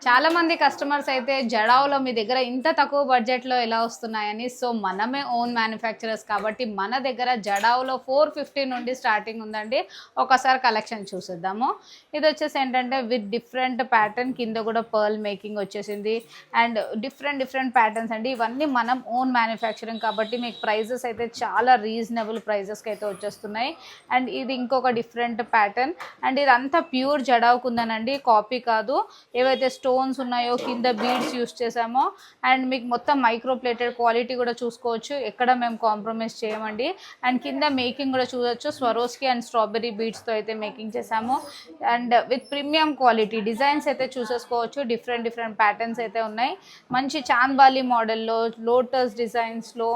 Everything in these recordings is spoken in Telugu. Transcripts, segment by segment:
చాలా మంది కస్టమర్స్ అయితే జడావులో మీ దగ్గర ఇంత తక్కువ బడ్జెట్లో ఎలా వస్తున్నాయని. సో మనమే ఓన్ మ్యానుఫ్యాక్చరర్స్ కాబట్టి మన దగ్గర జడావులో 450 నుండి స్టార్టింగ్ ఉందండి. ఒకసారి కలెక్షన్ చూసేద్దాము. ఇది వచ్చేసి ఏంటంటే విత్ డిఫరెంట్ ప్యాటర్న్, కింద కూడా పర్ల్ మేకింగ్ వచ్చేసింది అండ్ డిఫరెంట్ ప్యాటర్న్స్ అండి. ఇవన్నీ మనం ఓన్ మ్యానుఫ్యాక్చరింగ్ కాబట్టి మీకు ప్రైజెస్ అయితే చాలా రీజనబుల్ ప్రైజెస్కి అయితే వచ్చేస్తున్నాయి. అండ్ ఇది ఇంకొక డిఫరెంట్ ప్యాటర్న్ అండ్ ఇదంతా ప్యూర్ జడావు కుందనండి, కాపీ కాదు. ఏవైతే స్టోన్స్ ఉన్నాయో కింద బీడ్స్ యూస్ చేసామో అండ్ మీకు మొత్తం మైక్రో ప్లేటెడ్ క్వాలిటీ కూడా చూసుకోవచ్చు. ఎక్కడ మేము కాంప్రమైజ్ చేయమండి. అండ్ కింద మేకింగ్ కూడా చూడొచ్చు, స్వరోస్కి అండ్ స్ట్రాబెరీ బీడ్స్తో అయితే మేకింగ్ చేసాము. And with premium quality designs అయితే చూసేసుకోవచ్చు. డిఫరెంట్ ప్యాటర్న్స్ అయితే ఉన్నాయి. మంచి చాంద్బాలి మోడల్లో, లోటస్ డిజైన్స్లో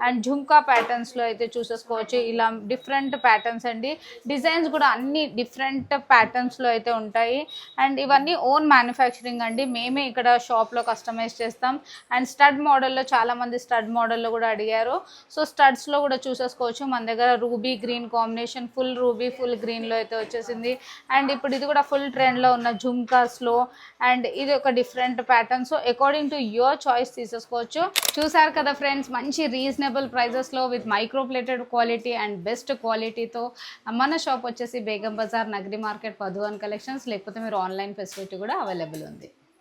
అండ్ ఝుంకా ప్యాటర్న్స్లో అయితే చూసేసుకోవచ్చు. ఇలా డిఫరెంట్ ప్యాటర్న్స్ అండి. డిజైన్స్ కూడా అన్ని డిఫరెంట్ ప్యాటర్న్స్లో అయితే ఉంటాయి. అండ్ ఇవన్నీ ఓన్ మ్యానుఫ్యాక్చరింగ్ అండి. మేమే ఇక్కడ షాప్లో కస్టమైజ్ చేస్తాం. అండ్ స్టడ్ మోడల్లో చాలామంది స్టడ్ మోడల్లో కూడా అడిగారు. సో స్టడ్స్లో కూడా చూసేసుకోవచ్చు. మన దగ్గర ruby green combination, full ruby full గ్రీన్లో అయితే వచ్చేసింది. అండ్ ఇప్పుడు ఇది కూడా ఫుల్ ట్రెండ్లో ఉన్న ఝుమ్కాస్లో అండ్ ఇది ఒక different pattern. So according to your choice తీసేసుకోవచ్చు. చూసారు కదా ఫ్రెండ్స్, మంచి రీజనబుల్ ప్రైజెస్లో with micro plated quality and best క్వాలిటీతో మన షాప్ వచ్చేసి బేగం బజార్, నగరి మార్కెట్, పదువన్ కలెక్షన్స్. లేకపోతే మీరు ఆన్లైన్ ఫెసిలిటీ కూడా అవైలబుల్ ఉంది.